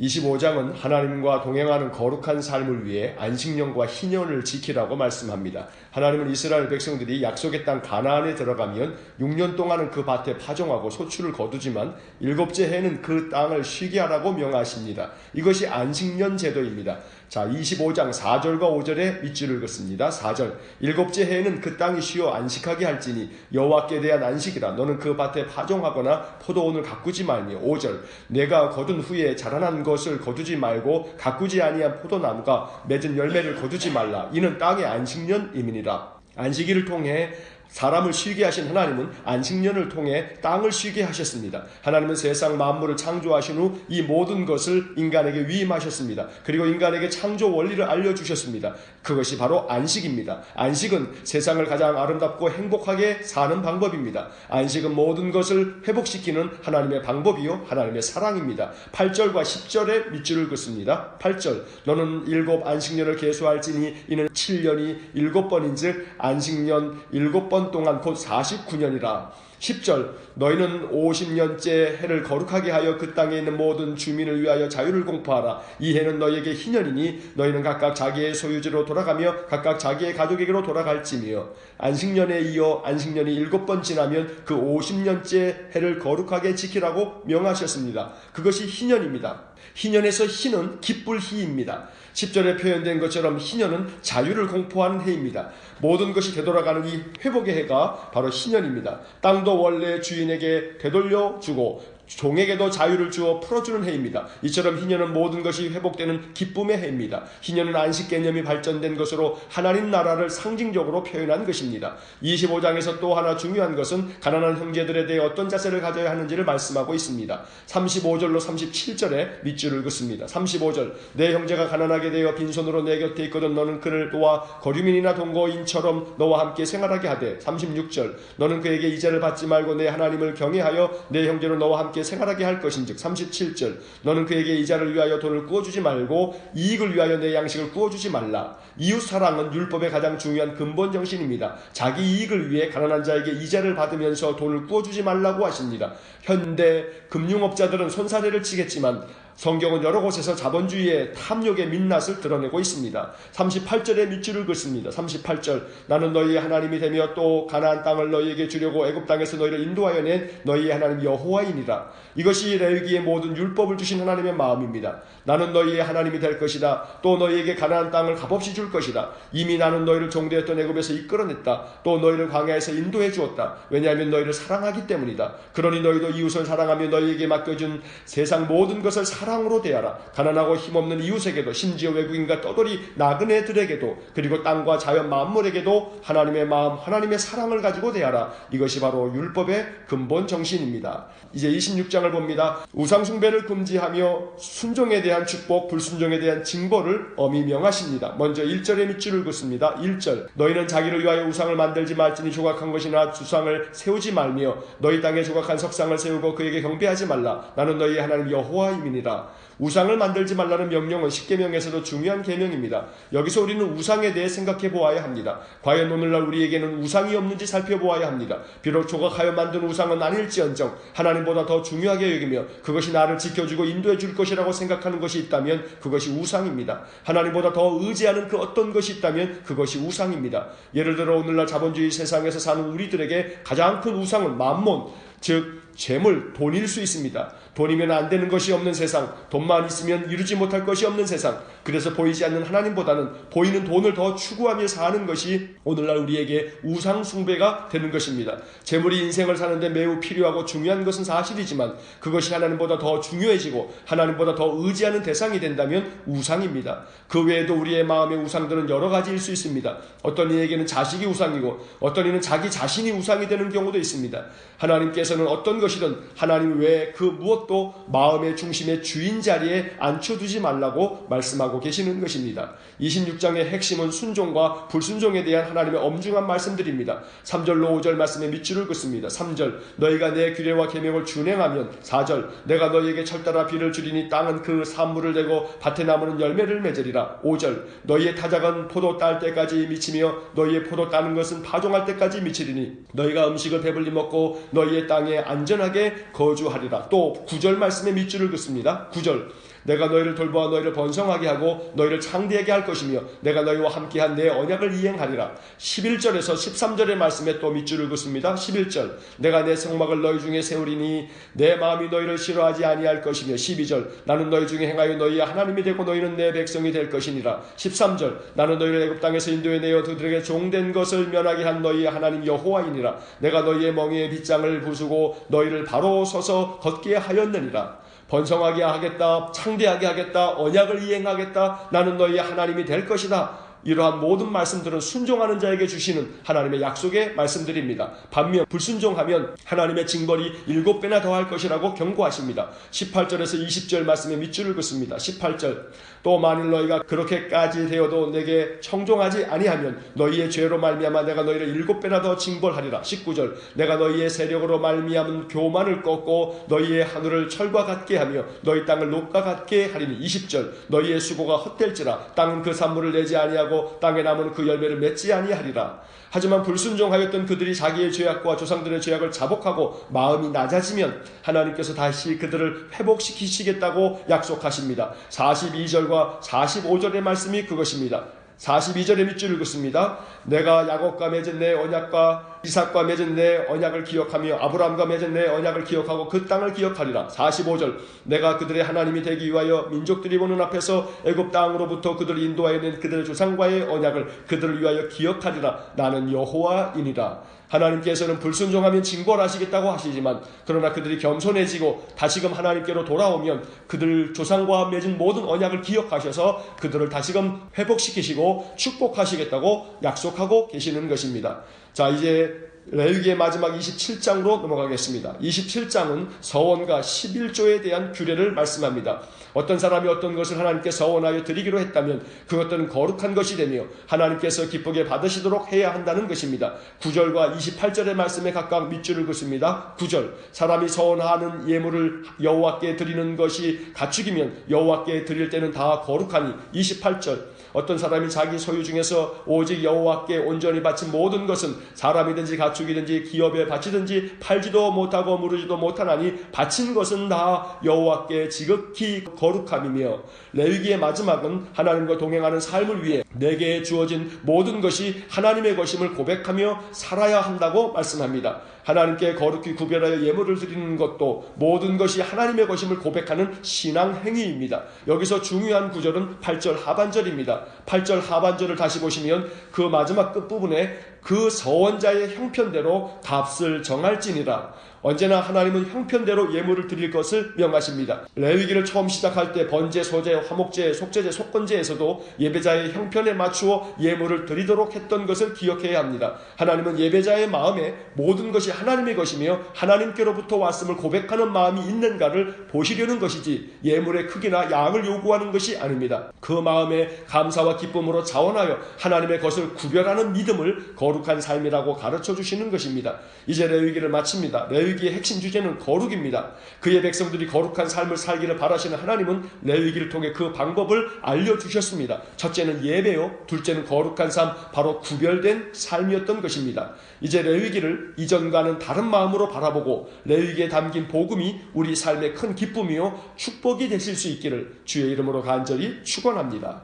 25장은 하나님과 동행하는 거룩한 삶을 위해 안식년과 희년을 지키라고 말씀합니다. 하나님은 이스라엘 백성들이 약속의 땅 가나안에 들어가면 6년 동안은 그 밭에 파종하고 소출을 거두지만 7째 해는 그 땅을 쉬게 하라고 명하십니다. 이것이 안식년 제도입니다. 자, 25장 4절과 5절에 밑줄을 긋습니다. 4절, 7째 해에는 그 땅이 쉬어 안식하게 할지니 여호와께 대한 안식이라. 너는 그 밭에 파종하거나 포도원을 가꾸지 말며. 5절, 내가 거둔 후에 자라난 것을 거두지 말고 가꾸지 아니한 포도나무가 맺은 열매를 거두지 말라. 이는 땅의 안식년임이니라. 안식일을 통해 사람을 쉬게 하신 하나님은 안식년을 통해 땅을 쉬게 하셨습니다. 하나님은 세상 만물을 창조하신 후 이 모든 것을 인간에게 위임하셨습니다. 그리고 인간에게 창조 원리를 알려주셨습니다. 그것이 바로 안식입니다. 안식은 세상을 가장 아름답고 행복하게 사는 방법입니다. 안식은 모든 것을 회복시키는 하나님의 방법이요 하나님의 사랑입니다. 8절과 10절에 밑줄을 긋습니다. 8절, 너는 7 안식년을 계수할지니 이는 7년이 7번인즉 안식년 7번 동안 곧 49년이라. 10절, 너희는 50년째 해를 거룩하게 하여 그 땅에 있는 모든 주민을 위하여 자유를 공포하라. 이 해는 너희에게 희년이니 너희는 각각 자기의 소유지로 돌아가며 각각 자기의 가족에게로 돌아갈지며. 안식년에 이어 안식년이 7번 지나면 그 50년째 해를 거룩하게 지키라고 명하셨습니다. 그것이 희년입니다. 희년에서 희는 기쁠 희입니다. 10절에 표현된 것처럼 희년은 자유를 공포하는 해입니다. 모든 것이 되돌아가는 이 회복의 해가 바로 희년입니다. 땅도 원래 주인에게 되돌려주고 종에게도 자유를 주어 풀어주는 해입니다. 이처럼 희년은 모든 것이 회복되는 기쁨의 해입니다. 희년은 안식 개념이 발전된 것으로 하나님 나라를 상징적으로 표현한 것입니다. 25장에서 또 하나 중요한 것은 가난한 형제들에 대해 어떤 자세를 가져야 하는지를 말씀하고 있습니다. 35절로 37절에 밑줄을 긋습니다. 35절, 내 형제가 가난하게 되어 빈손으로 내 곁에 있거든 너는 그를 도와 거류민이나 동거인처럼 너와 함께 생활하게 하되. 36절, 너는 그에게 이자를 받지 말고 내 하나님을 경외하여 내 형제로 너와 함께 생활하게 할 것인즉. 37절, 너는 그에게 이자를 위하여 돈을 구워주지 말고 이익을 위하여 내 양식을 구워주지 말라. 이웃사랑은 율법의 가장 중요한 근본 정신입니다. 자기 이익을 위해 가난한 자에게 이자를 받으면서 돈을 구워주지 말라고 하십니다. 현대 금융업자들은 손사래를 치겠지만 성경은 여러 곳에서 자본주의의 탐욕의 민낯을 드러내고 있습니다. 38절에 밑줄을 긋습니다. 38절, 나는 너희의 하나님이 되며 또 가나안 땅을 너희에게 주려고 애굽 땅에서 너희를 인도하여 낸 너희의 하나님 여호와이니라. 이것이 레위기의 모든 율법을 주신 하나님의 마음입니다. 나는 너희의 하나님이 될 것이다. 또 너희에게 가나안 땅을 값없이 줄 것이다. 이미 나는 너희를 종되었던 애굽에서 이끌어냈다. 또 너희를 광야에서 인도해 주었다. 왜냐하면 너희를 사랑하기 때문이다. 그러니 너희도 이웃을 사랑하며 너희에게 맡겨준 세상 모든 것을 사랑으로 대하라. 가난하고 힘없는 이웃에게도, 심지어 외국인과 떠돌이 나그네들에게도, 그리고 땅과 자연 만물에게도 하나님의 마음, 하나님의 사랑을 가지고 대하라. 이것이 바로 율법의 근본 정신입니다. 이제 26장을 봅니다. 우상 숭배를 금지하며 순종에 대한 축복, 불순종에 대한 징벌을 엄히 명하십니다. 먼저 1절에 밑줄을 긋습니다. 1절, 너희는 자기를 위하여 우상을 만들지 말지니 조각한 것이나 주상을 세우지 말며 너희 땅에 조각한 석상을 세우고 그에게 경배하지 말라. 나는 너희 하나님 여호와임이니라. 우상을 만들지 말라는 명령은 십계명에서도 중요한 계명입니다. 여기서 우리는 우상에 대해 생각해 보아야 합니다. 과연 오늘날 우리에게는 우상이 없는지 살펴보아야 합니다. 비록 조각하여 만든 우상은 아닐지언정 하나님보다 더 중요하게 여기며 그것이 나를 지켜주고 인도해 줄 것이라고 생각하는 것이 있다면 그것이 우상입니다. 하나님보다 더 의지하는 그 어떤 것이 있다면 그것이 우상입니다. 예를 들어 오늘날 자본주의 세상에서 사는 우리들에게 가장 큰 우상은 만몬, 즉 재물, 돈일 수 있습니다. 돈이면 안 되는 것이 없는 세상, 돈만 있으면 이루지 못할 것이 없는 세상. 그래서 보이지 않는 하나님보다는 보이는 돈을 더 추구하며 사는 것이 오늘날 우리에게 우상 숭배가 되는 것입니다. 재물이 인생을 사는데 매우 필요하고 중요한 것은 사실이지만 그것이 하나님보다 더 중요해지고 하나님보다 더 의지하는 대상이 된다면 우상입니다. 그 외에도 우리의 마음의 우상들은 여러 가지일 수 있습니다. 어떤 이에게는 자식이 우상이고 어떤 이는 자기 자신이 우상이 되는 경우도 있습니다. 하나님께서는 어떤 것이든 하나님 외에 그 무엇도 마음의 중심의 주인 자리에 앉혀두지 말라고 말씀하고 계시는 것입니다. 26장의 핵심은 순종과 불순종에 대한 하나님의 엄중한 말씀들입니다. 3절로 5절 말씀에 밑줄을 긋습니다. 3절 너희가 내 규례와 계명을 준행하면 4절 내가 너희에게 철따라 비를 주리니 땅은 그 산물을 대고 밭에 나무는 열매를 맺으리라. 5절 너희의 타작은 포도 딸 때까지 미치며 너희의 포도 따는 것은 파종할 때까지 미치리니 너희가 음식을 배불리 먹고 너희의 땅에 안전하게 거주하리라. 또 9절 말씀에 밑줄을 긋습니다. 9절 내가 너희를 돌보아 너희를 번성하게 하고 너희를 창대하게 할 것이며 내가 너희와 함께한 내 언약을 이행하리라. 11절에서 13절의 말씀에 또 밑줄을 긋습니다. 11절 내가 내 성막을 너희 중에 세우리니 내 마음이 너희를 싫어하지 아니할 것이며 12절 나는 너희 중에 행하여 너희의 하나님이 되고 너희는 내 백성이 될 것이니라. 13절 나는 너희를 애굽 땅에서 인도해 내어 그들에게 종된 것을 면하게 한 너희의 하나님 여호와이니라. 내가 너희의 멍에의 빗장을 부수고 너희를 바로 서서 걷게 하였느니라. 번성하게 하겠다, 창대하게 하겠다, 언약을 이행하겠다, 나는 너희의 하나님이 될 것이다. 이러한 모든 말씀들은 순종하는 자에게 주시는 하나님의 약속의 말씀들입니다. 반면 불순종하면 하나님의 징벌이 7배나 더할 것이라고 경고하십니다. 18절에서 20절 말씀에 밑줄을 긋습니다. 18절 또 만일 너희가 그렇게까지 되어도 내게 청종하지 아니하면 너희의 죄로 말미암아 내가 너희를 7배나 더 징벌하리라. 19절 내가 너희의 세력으로 말미암은 교만을 꺾고 너희의 하늘을 철과 같게 하며 너희 땅을 녹과 같게 하리니. 20절 너희의 수고가 헛될지라 땅은 그 산물을 내지 아니하고 땅의 나무는 그 열매를 맺지 아니하리라. 하지만 불순종하였던 그들이 자기의 죄악과 조상들의 죄악을 자복하고 마음이 낮아지면 하나님께서 다시 그들을 회복시키시겠다고 약속하십니다. 42절과 45절의 말씀이 그것입니다. 42절의 밑줄을 긋습니다. 내가 야곱과 맺은 내 언약과 이삭과 맺은 내 언약을 기억하며 아브라함과 맺은 내 언약을 기억하고 그 땅을 기억하리라. 45절 내가 그들의 하나님이 되기 위하여 민족들이 보는 앞에서 애굽 땅으로부터 그들을 인도하여 낸 그들의 조상과의 언약을 그들을 위하여 기억하리라. 나는 여호와이니라. 하나님께서는 불순종하면 징벌하시겠다고 하시지만 그러나 그들이 겸손해지고 다시금 하나님께로 돌아오면 그들 조상과 맺은 모든 언약을 기억하셔서 그들을 다시금 회복시키시고 축복하시겠다고 약속하고 계시는 것입니다. 자, 이제 레위기의 마지막 27장으로 넘어가겠습니다. 27장은 서원과 11조에 대한 규례를 말씀합니다. 어떤 사람이 어떤 것을 하나님께 서원하여 드리기로 했다면 그것들은 거룩한 것이 되며 하나님께서 기쁘게 받으시도록 해야 한다는 것입니다. 9절과 28절의 말씀에 각각 밑줄을 긋습니다. 9절 사람이 서원하는 예물을 여호와께 드리는 것이 가축이면 여호와께 드릴 때는 다 거룩하니. 28절 어떤 사람이 자기 소유 중에서 오직 여호와께 온전히 바친 모든 것은 사람이든지 가축이든지 기업에 바치든지 팔지도 못하고 무르지도 못하나니 바친 것은 다 여호와께 지극히 거룩함이며. 레위기의 마지막은 하나님과 동행하는 삶을 위해 내게 주어진 모든 것이 하나님의 것임을 고백하며 살아야 한다고 말씀합니다. 하나님께 거룩히 구별하여 예물을 드리는 것도 모든 것이 하나님의 것임을 고백하는 신앙 행위입니다. 여기서 중요한 구절은 8절 하반절입니다. 8절 하반절을 다시 보시면 그 마지막 끝부분에 그 서원자의 형편대로 값을 정할지니라. 언제나 하나님은 형편대로 예물을 드릴 것을 명하십니다. 레위기를 처음 시작할 때 번제, 소제, 화목제, 속제제, 속건제에서도 예배자의 형편에 맞추어 예물을 드리도록 했던 것을 기억해야 합니다. 하나님은 예배자의 마음에 모든 것이 하나님의 것이며 하나님께로부터 왔음을 고백하는 마음이 있는가를 보시려는 것이지 예물의 크기나 양을 요구하는 것이 아닙니다. 그 마음에 감사와 기쁨으로 자원하여 하나님의 것을 구별하는 믿음을 거룩한 삶이라고 가르쳐 주시는 것입니다. 이제 레위기를 마칩니다. 레위기의 핵심 주제는 거룩입니다. 그의 백성들이 거룩한 삶을 살기를 바라시는 하나님은 레위기를 통해 그 방법을 알려주셨습니다. 첫째는 예배요, 둘째는 거룩한 삶, 바로 구별된 삶이었던 것입니다. 이제 레위기를 이전과는 다른 마음으로 바라보고 레위기에 담긴 복음이 우리 삶의 큰 기쁨이요 축복이 되실 수 있기를 주의 이름으로 간절히 축원합니다.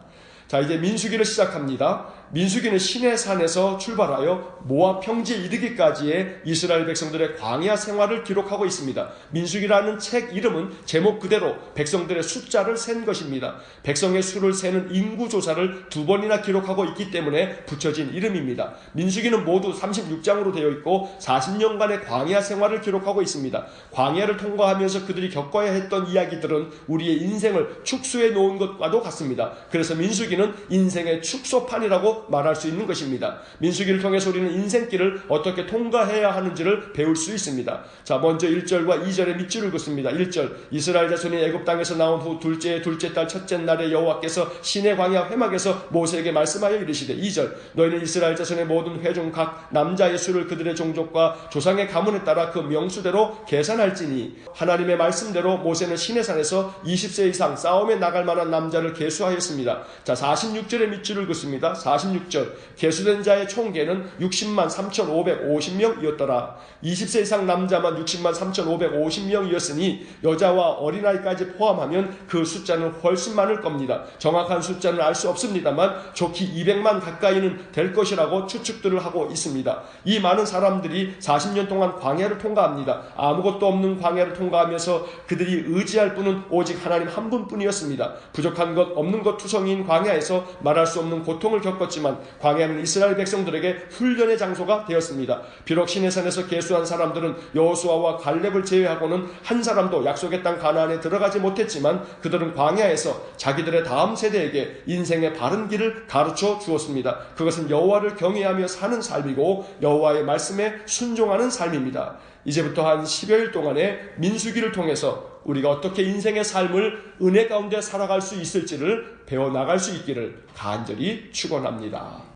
자, 이제 민수기를 시작합니다. 민수기는 시내산에서 출발하여 모압 평지에 이르기까지의 이스라엘 백성들의 광야 생활을 기록하고 있습니다. 민수기라는 책 이름은 제목 그대로 백성들의 숫자를 센 것입니다. 백성의 수를 세는 인구 조사를 2번이나 기록하고 있기 때문에 붙여진 이름입니다. 민수기는 모두 36장으로 되어 있고 40년간의 광야 생활을 기록하고 있습니다. 광야를 통과하면서 그들이 겪어야 했던 이야기들은 우리의 인생을 축소해 놓은 것과도 같습니다. 그래서 민수기는 인생의 축소판이라고 있다고 말할 수 있는 것입니다. 민수기를 통해서 우리는 인생길을 어떻게 통과해야 하는지를 배울 수 있습니다. 자, 먼저 1절과 2절의 밑줄을 긋습니다. 1절, 이스라엘 자손이 애굽 땅에서 나온 후 둘째 달 첫째 날에 여호와께서 시내 광야 회막에서 모세에게 말씀하여 이르시되 2절, 너희는 이스라엘 자손의 모든 회중 각 남자의 수를 그들의 종족과 조상의 가문에 따라 그 명수대로 계산할지니, 하나님의 말씀대로 모세는 시내산에서 20세 이상 싸움에 나갈 만한 남자를 계수하였습니다. 자, 46절의 밑줄을 긋습니다. 46절, 계수된 자의 총계는 60만 3,550명이었더라. 20세 이상 남자만 60만 3,550명이었으니 여자와 어린아이까지 포함하면 그 숫자는 훨씬 많을 겁니다. 정확한 숫자는 알 수 없습니다만 좋기 200만 가까이는 될 것이라고 추측들을 하고 있습니다. 이 많은 사람들이 40년 동안 광야를 통과합니다. 아무것도 없는 광야를 통과하면서 그들이 의지할 분은 오직 하나님 한 분뿐이었습니다. 부족한 것 없는 것 투성이인 광야에서 말할 수 없는 고통을 겪었지만 광야는 이스라엘 백성들에게 훈련의 장소가 되었습니다. 비록 시내산에서 계수한 사람들은 여호수아와 갈렙을 제외하고는 한 사람도 약속의 땅 가나안에 들어가지 못했지만 그들은 광야에서 자기들의 다음 세대에게 인생의 바른 길을 가르쳐 주었습니다. 그것은 여호와를 경외하며 사는 삶이고 여호와의 말씀에 순종하는 삶입니다. 이제부터 한 10여일 동안의 민수기를 통해서 우리가 어떻게 인생의 삶을 은혜 가운데 살아갈 수 있을지를 배워나갈 수 있기를 간절히 축원합니다.